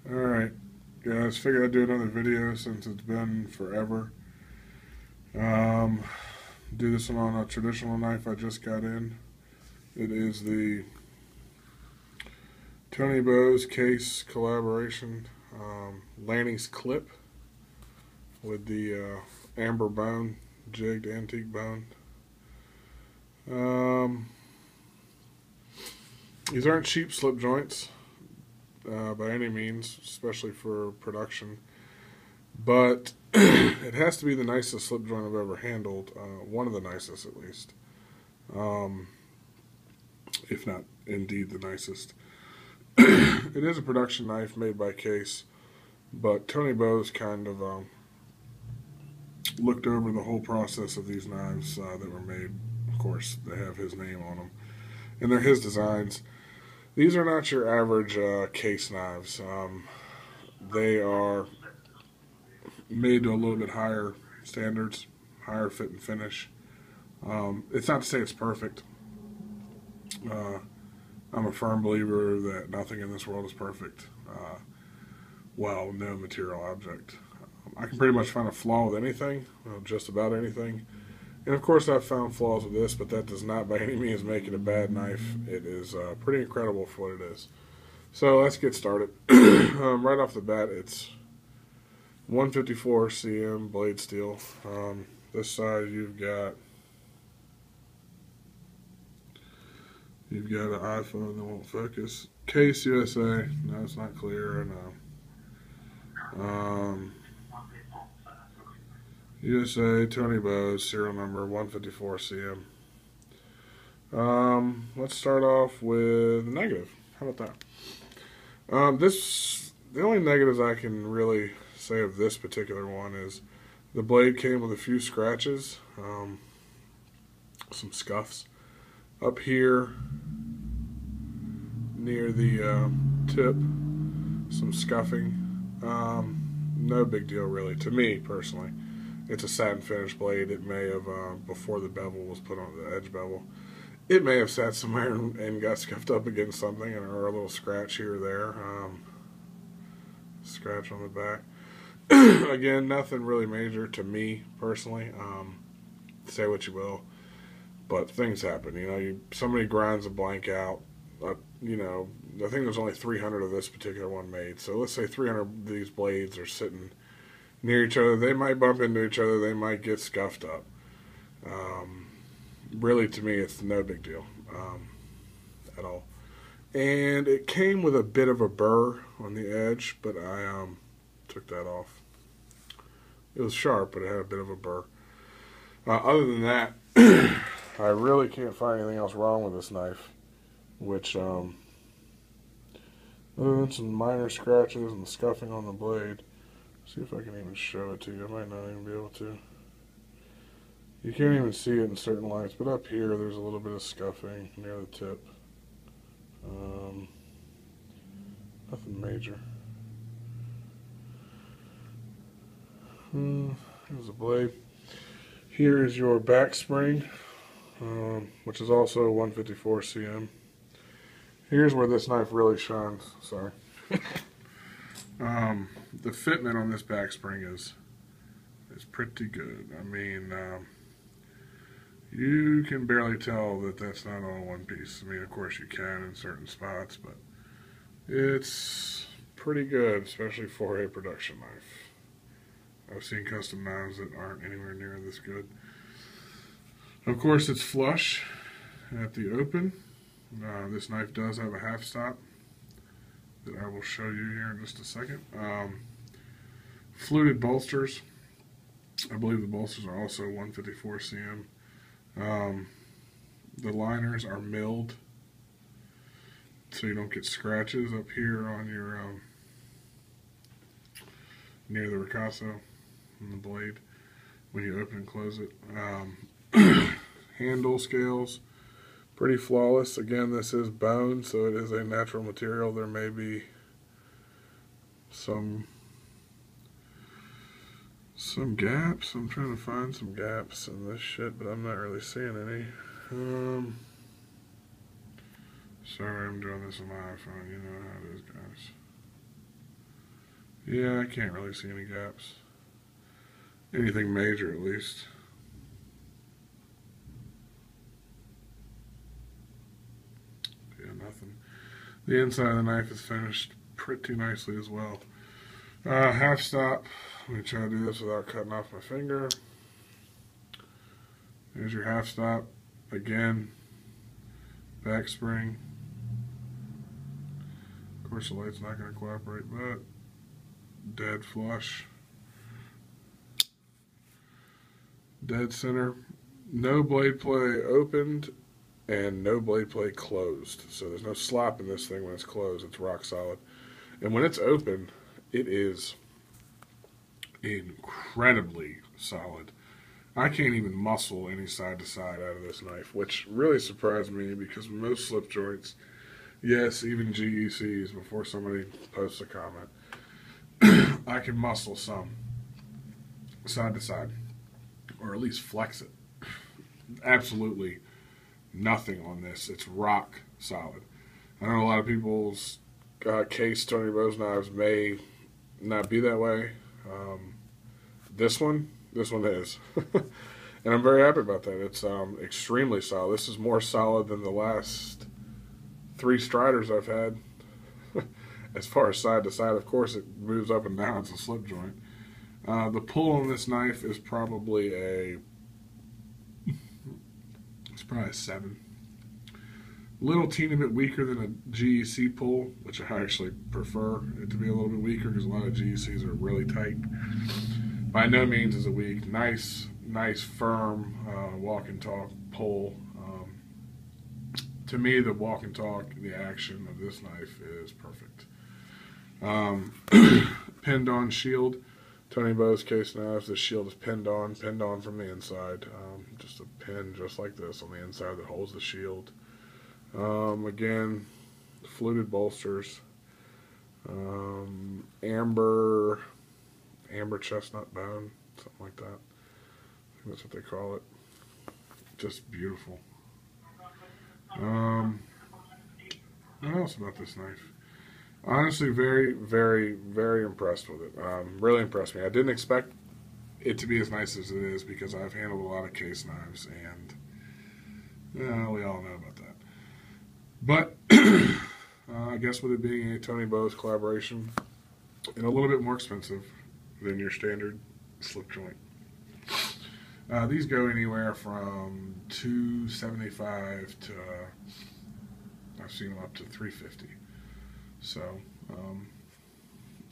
Alright, guys, figured I'd do another video since it's been forever. Um, do this one on a traditional knife I just got in. It is the Tony Bose case collaboration, Lanny's clip with the amber bone, jigged antique bone. These aren't cheap slip joints by any means, especially for production, but it has to be the nicest slip joint I've ever handled, one of the nicest at least, if not indeed the nicest. It is a production knife made by Case, but Tony Bose kind of looked over the whole process of these knives that were made. Of course, they have his name on them, and they're his designs. These are not your average case knives. They are made to a little bit higher standards, higher fit and finish. It's not to say it's perfect. I'm a firm believer that nothing in this world is perfect. Well, no material object. I can pretty much find a flaw with anything, just about anything. And of course I've found flaws with this, but that does not by any means make it a bad knife. It is pretty incredible for what it is. So let's get started. Right off the bat, it's 154 cm blade steel. This side you've got an iPhone that won't focus. Case USA. No, it's not clear. No. USA, Tony Bose, serial number 154 cm. Let's start off with the negative. How about that? The only negatives I can really say of this particular one is the blade came with a few scratches, some scuffs up here near the tip, some scuffing. No big deal really to me personally. It's a satin finish blade. It may have, before the bevel was put on the edge bevel, it may have sat somewhere and got scuffed up against something, or a little scratch here or there. Scratch on the back. Again, nothing really major to me personally. Say what you will, but things happen. You know, somebody grinds a blank out. You know, I think there's only 300 of this particular one made. So let's say 300 of these blades are sitting near each other. They might bump into each other. They might get scuffed up. Really, to me, it's no big deal at all. And it came with a bit of a burr on the edge, but I took that off. It was sharp, but it had a bit of a burr. Other than that, I really can't find anything else wrong with this knife, which, other than some minor scratches and scuffing on the blade. See if I can even show it to you. I might not even be able to. You can't even see it in certain lights, but up here there's a little bit of scuffing near the tip. Nothing major. Here's the blade. Here is your back spring, which is also 154 cm. Here's where this knife really shines. Sorry. The fitment on this back spring is pretty good. I mean, you can barely tell that that's not all one piece. I mean, of course you can in certain spots, but it's pretty good, especially for a production knife. I've seen custom knives that aren't anywhere near this good. Of course, it's flush at the open. This knife does have a half stop that I will show you here in just a second. Fluted bolsters. I believe the bolsters are also 154 cm. The liners are milled, so you don't get scratches up here on your near the ricasso on the blade when you open and close it. Handle scales, pretty flawless. Again, this is bone, so it is a natural material. There may be some gaps. I'm trying to find some gaps in this shit, but I'm not really seeing any. Sorry, I'm doing this on my iPhone. You know how it is, guys. Yeah, I can't really see any gaps. Anything major, at least. Yeah, nothing. The inside of the knife is finished pretty nicely as well. Half stop. Let me try to do this without cutting off my finger. There's your half stop. Again, back spring. Of course, the light's not going to cooperate, but dead flush. Dead center. No blade play opened and no blade play closed. So there's no slop in this thing when it's closed. It's rock solid. And when it's open, it is incredibly solid. I can't even muscle any side to side out of this knife, which really surprised me because most slip joints, yes, even GECs, before somebody posts a comment, I can muscle some side to side, or at least flex it. Absolutely nothing on this. It's rock solid. I know a lot of people's case Tony Bose knives may not be that way. This one is. And I'm very happy about that. It's extremely solid. This is more solid than the last 3 Striders I've had. As far as side to side, of course, it moves up and down. It's a slip joint. The pull on this knife is probably it's probably a 7. Little teeny bit weaker than a GEC pull, which I actually prefer it to be a little bit weaker because a lot of GECs are really tight. By no means is it weak. Nice, firm walk and talk pull. To me, the walk and talk, the action of this knife is perfect. Pinned on shield. Tony Bose case knives, the shield is pinned on from the inside. Just a pin just like this on the inside that holds the shield. Again, fluted bolsters. Amber chestnut bone, something like that. I think that's what they call it. Just beautiful. What else about this knife? Honestly, very, very, very impressed with it. Really impressed me. I didn't expect it to be as nice as it is because I've handled a lot of case knives, and we all know about that. But I guess with it being a Tony Bose collaboration and a little bit more expensive than your standard slip joint, these go anywhere from $275 to I've seen them up to $350. So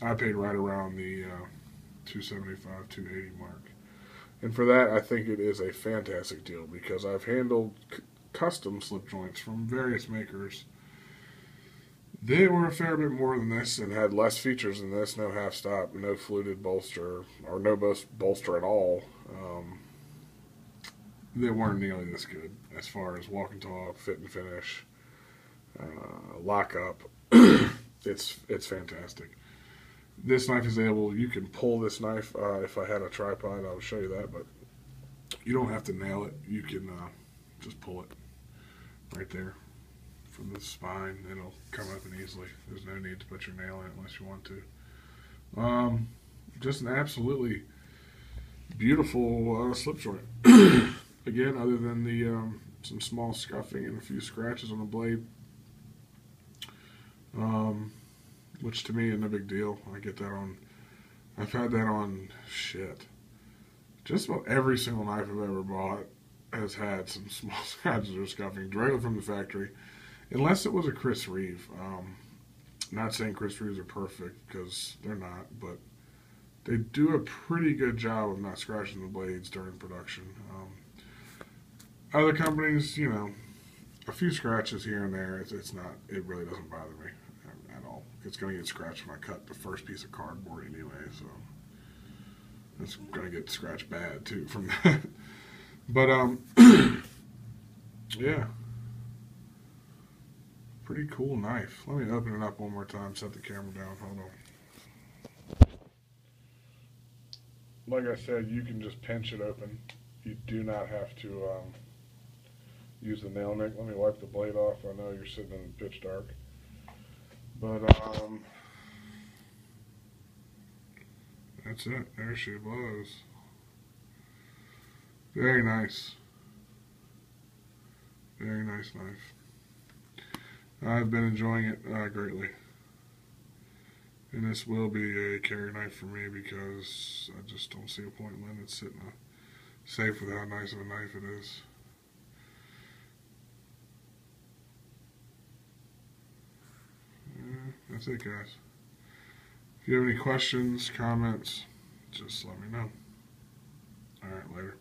I paid right around the $275, $280 mark, and for that I think it is a fantastic deal because I've handled custom slip joints from various makers. They were a fair bit more than this and had less features than this. No half stop, no fluted bolster, or no bolster at all. They weren't nearly this good as far as walk and talk, fit and finish, lock up. It's fantastic. This knife is able, you can pull this knife. If I had a tripod, I would show you that, but you don't have to nail it. You can just pull it right there from the spine. It'll come up and easily. There's no need to put your nail in it unless you want to. Just an absolutely beautiful slip joint. Again, other than the some small scuffing and a few scratches on the blade, which to me is no big deal. I get that on, I've had that on, just about every single knife I've ever bought has had some small scratches or scuffing directly from the factory, unless it was a Chris Reeve. Not saying Chris Reeves are perfect, because they're not, but they do a pretty good job of not scratching the blades during production. Other companies, you know, a few scratches here and there, it really doesn't bother me at all. It's going to get scratched when I cut the first piece of cardboard anyway, so it's going to get scratched bad too from that. But yeah, pretty cool knife. Let me open it up one more time, set the camera down, hold on. Like I said, you can just pinch it open. You do not have to use the nail nick. Let me wipe the blade off. I know you're sitting in the pitch dark. But that's it. There she blows. Very nice. Very nice knife. I've been enjoying it greatly. And this will be a carry knife for me because I just don't see a point in letting it sit in a safe with how nice of a knife it is. That's it, guys. If you have any questions, comments, just let me know. Alright, later.